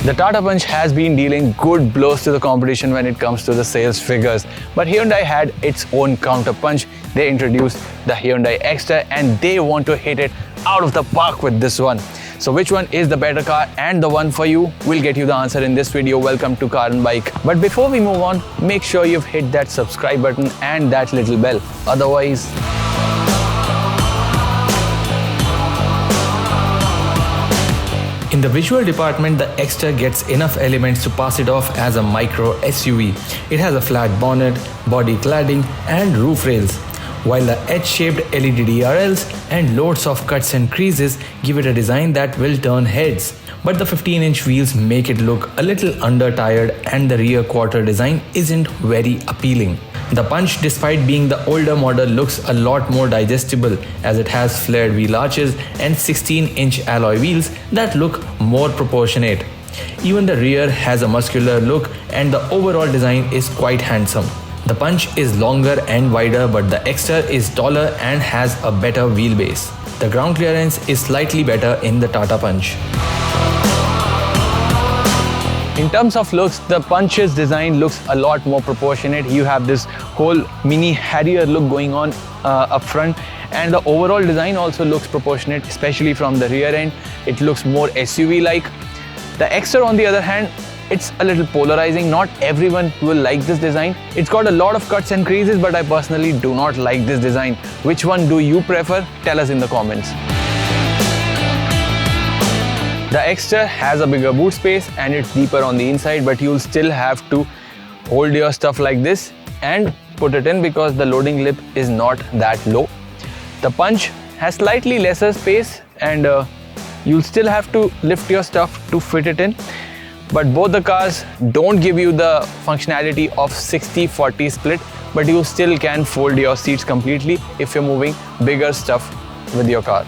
The Tata Punch has been dealing good blows to the competition when it comes to the sales figures, but Hyundai had its own counter punch. They introduced the Hyundai Exter and they want to hit it out of the park with this one. So which one is the better car and the one for you? We'll get you the answer in this video. Welcome to Car and Bike. But before we move on, make sure you've hit that subscribe button and that little bell. Otherwise, in the visual department, the Exter gets enough elements to pass it off as a micro SUV. It has a flat bonnet, body cladding and roof rails, while the edge-shaped LED DRLs and loads of cuts and creases give it a design that will turn heads. But the 15-inch wheels make it look a little under-tired and the rear quarter design isn't very appealing. The Punch, despite being the older model, looks a lot more digestible as it has flared wheel arches and 16-inch alloy wheels that look more proportionate. Even the rear has a muscular look and the overall design is quite handsome. The Punch is longer and wider, but the Exter is taller and has a better wheelbase. The ground clearance is slightly better in the Tata Punch. in terms of looks, the Punch's design looks a lot more proportionate. You have this whole mini Harrier look going on up front, and the overall design also looks proportionate, especially from the rear end. It looks more SUV-like. The Exter, on the other hand, it's a little polarizing. Not everyone will like this design. It's got a lot of cuts and creases, but I personally do not like this design. Which one do you prefer? Tell us in the comments. The Exter has a bigger boot space and it's deeper on the inside, but you'll still have to hold your stuff like this and put it in because the loading lip is not that low. The Punch has slightly lesser space and you'll still have to lift your stuff to fit it in. But both the cars don't give you the functionality of 60-40 split, but you still can fold your seats completely if you're moving bigger stuff with your car.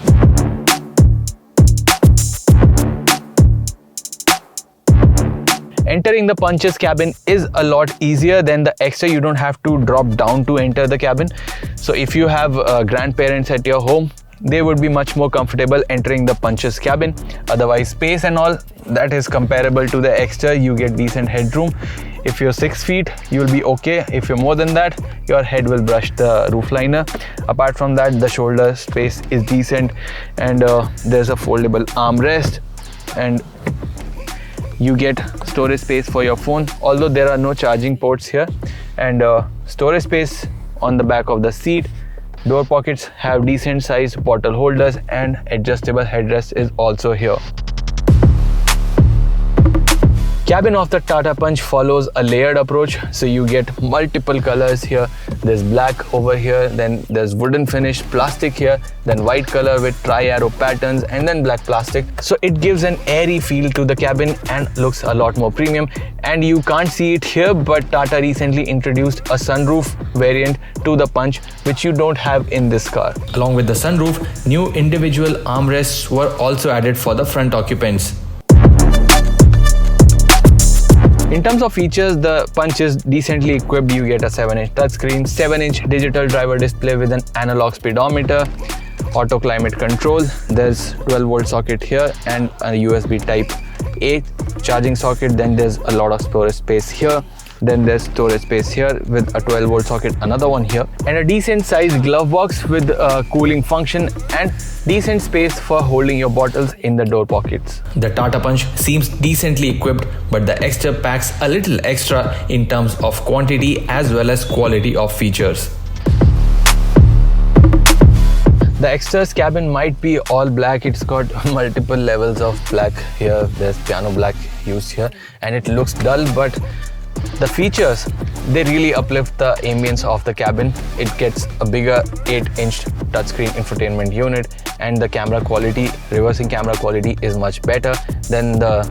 Entering the Punch's cabin is a lot easier than the Exter. You don't have to drop down to enter the cabin. So if you have grandparents at your home, they would be much more comfortable entering the Punch's cabin. Otherwise, space and all, that is comparable to the Exter. You get decent headroom. If you're 6 feet, you'll be okay. If you're more than that, your head will brush the roof liner. Apart from that, the shoulder space is decent, and there's a foldable armrest, and you get storage space for your phone, although there are no charging ports here, and storage space on the back of the seat. Door pockets have decent sized bottle holders, and adjustable headrest is also here. Cabin of the Tata Punch follows a layered approach, so you get multiple colors here. There's black over here, then there's wooden finish, plastic here, then white color with tri-arrow patterns, and then black plastic. So it gives an airy feel to the cabin and looks a lot more premium. And you can't see it here, but Tata recently introduced a sunroof variant to the Punch, which you don't have in this car. Along with the sunroof, new individual armrests were also added for the front occupants. In terms of features, the Punch is decently equipped. You get a 7-inch touchscreen, 7-inch digital driver display with an analog speedometer, auto climate control. There's 12-volt socket here and a USB Type A charging socket. Then there's a lot of storage space here. Then there's storage space here with a 12-volt socket, another one here, and a decent sized glove box with a cooling function and decent space for holding your bottles in the door pockets. The Tata Punch seems decently equipped, but the Exter packs a little extra in terms of quantity as well as quality of features. The Exter's cabin might be all black. It's got multiple levels of black here. There's piano black used here, and it looks dull, but the features, they really uplift the ambience of the cabin. It gets a bigger 8-inch touchscreen infotainment unit, and the camera quality, reversing camera quality, is much better than the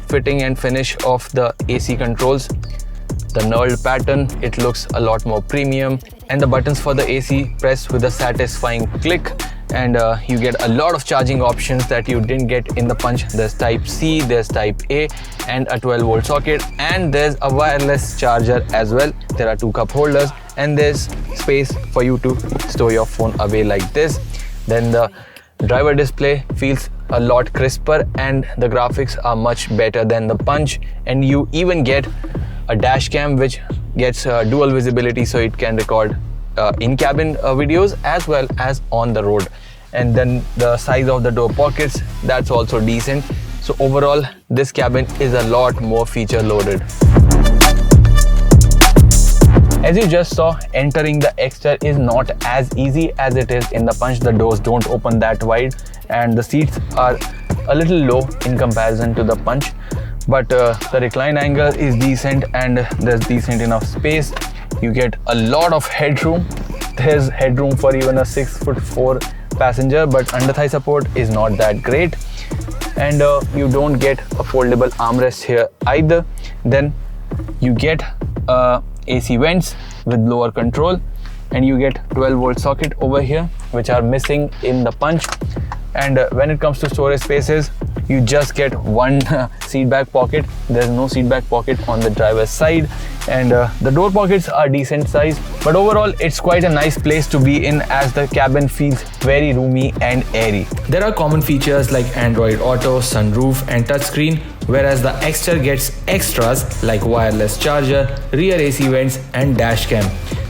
fitting and finish of the AC controls. The knurled pattern, it looks a lot more premium, and the buttons for the AC press with a satisfying click, and you get a lot of charging options that you didn't get in the Punch. There's Type C, there's Type A, and a 12-volt socket, and there's a wireless charger as well. There are 2 cup holders, and there's space for you to store your phone away like this. Then the driver display feels a lot crisper and the graphics are much better than the Punch, and you even get a dash cam which gets dual visibility, so it can record in-cabin videos as well as on the road. And then the size of the door pockets, that's also decent. So overall, this cabin is a lot more feature loaded. As you just saw, entering the Exter is not as easy as it is in the Punch. The doors don't open that wide and the seats are a little low in comparison to the Punch. But the recline angle is decent and there's decent enough space. You get a lot of headroom. There's headroom for even a 6'4" passenger, but under thigh support is not that great. And you don't get a foldable armrest here either. Then you get AC vents with blower control, and you get 12-volt socket over here, which are missing in the Punch. And when it comes to storage spaces, you just get one seat back pocket. There's no seat back pocket on the driver's side, and the door pockets are decent size. But overall, it's quite a nice place to be in, as the cabin feels very roomy and airy. There are common features like Android Auto, sunroof and touchscreen, whereas the Exter gets extras like wireless charger, rear AC vents and dash cam.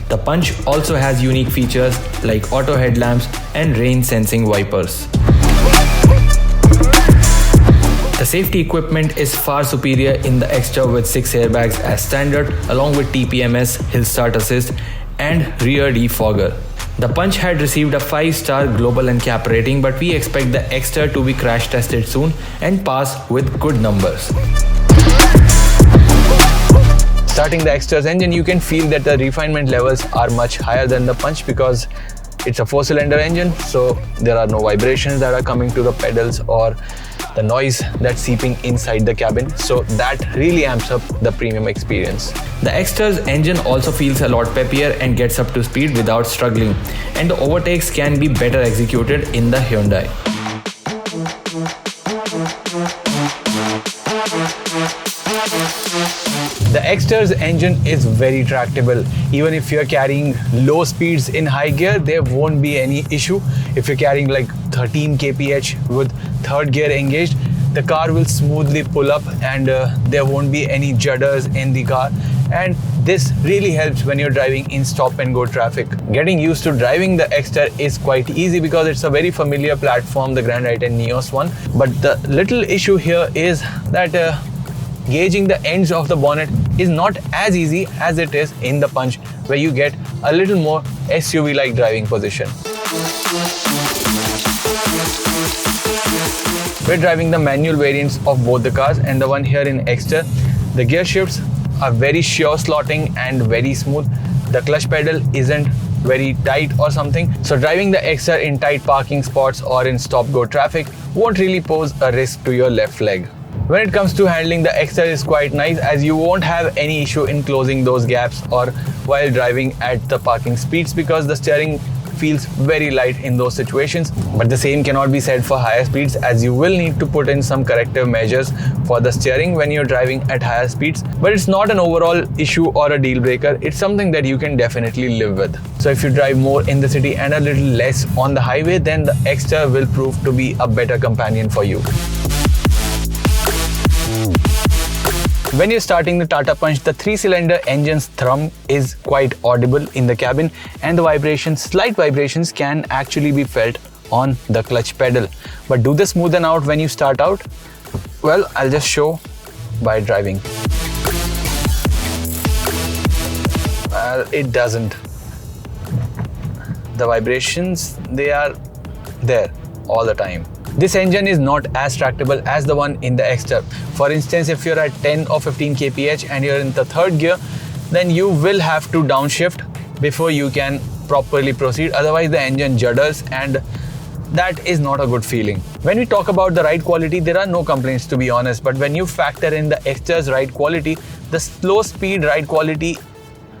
The Punch also has unique features like auto headlamps and rain sensing wipers. The safety equipment is far superior in the Exter with 6 airbags as standard, along with TPMS, Hill Start Assist and rear defogger. The Punch had received a 5-star global NCAP rating, but we expect the Exter to be crash tested soon and pass with good numbers. Starting the Exter's engine, you can feel that the refinement levels are much higher than the Punch because it's a 4-cylinder engine, so there are no vibrations that are coming to the pedals or the noise that's seeping inside the cabin. So that really amps up the premium experience. The Exter's engine also feels a lot peppier and gets up to speed without struggling, and the overtakes can be better executed in the Hyundai. The Exter's engine is very tractable. Even if you're carrying low speeds in high gear, there won't be any issue. If you're carrying like 13 kph with third gear engaged, the car will smoothly pull up and there won't be any judders in the car. And this really helps when you're driving in stop and go traffic. Getting used to driving the Exter is quite easy because it's a very familiar platform, the Grand i10 Neos one. But the little issue here is that gauging the ends of the bonnet is not as easy as it is in the Punch, where you get a little more SUV-like driving position. We're driving the manual variants of both the cars, and the one here in Exter, the gear shifts are very sure slotting and very smooth. The clutch pedal isn't very tight or something, so driving the Exter in tight parking spots or in stop-go traffic won't really pose a risk to your left leg. When it comes to handling, the Exter is quite nice, as you won't have any issue in closing those gaps or while driving at the parking speeds, because the steering feels very light in those situations. But the same cannot be said for higher speeds, as you will need to put in some corrective measures for the steering when you're driving at higher speeds. But it's not an overall issue or a deal breaker. It's something that you can definitely live with. So if you drive more in the city and a little less on the highway, then the Exter will prove to be a better companion for you. When you're starting the Tata Punch, the 3-cylinder engine's thrum is quite audible in the cabin, and the vibrations, slight vibrations, can actually be felt on the clutch pedal. But do they smoothen out when you start out? Well, I'll just show by driving. It doesn't. The vibrations, they are there all the time. This engine is not as tractable as the one in the Exter. For instance, if you're at 10 or 15 kph and you're in the third gear, then you will have to downshift before you can properly proceed. Otherwise, the engine judders, and that is not a good feeling. When we talk about the ride quality, there are no complaints, to be honest. But when you factor in the Exter's ride quality, the slow speed ride quality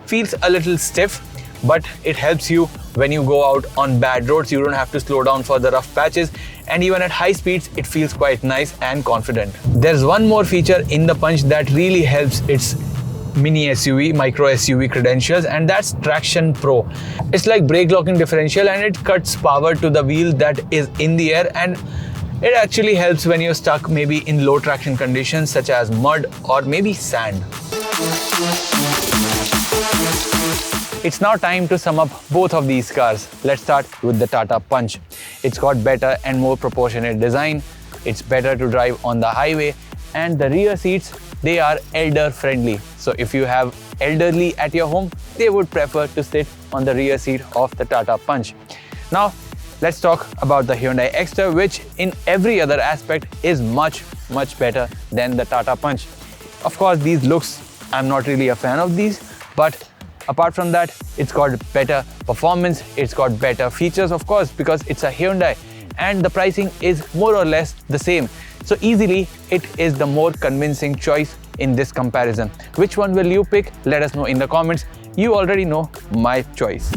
feels a little stiff, but it helps you when you go out on bad roads. You don't have to slow down for the rough patches, and even at high speeds it feels quite nice and confident. There's one more feature in the Punch that really helps its mini SUV, micro SUV credentials, and that's Traction Pro. It's like brake locking differential, and it cuts power to the wheel that is in the air, and It actually helps when you're stuck maybe in low traction conditions such as mud or maybe sand. It's now time to sum up both of these cars. Let's start with the Tata Punch. It's got better and more proportionate design. It's better to drive on the highway, and the rear seats, they are elder friendly. So if you have elderly at your home, they would prefer to sit on the rear seat of the Tata Punch. Now, let's talk about the Hyundai Exter, which in every other aspect is much better than the Tata Punch. Of course, these looks, I'm not really a fan of these, but apart from that, it's got better performance, it's got better features, of course, because it's a Hyundai, and the pricing is more or less the same. So easily, it is the more convincing choice in this comparison. Which one will you pick? Let us know in the comments. You already know my choice.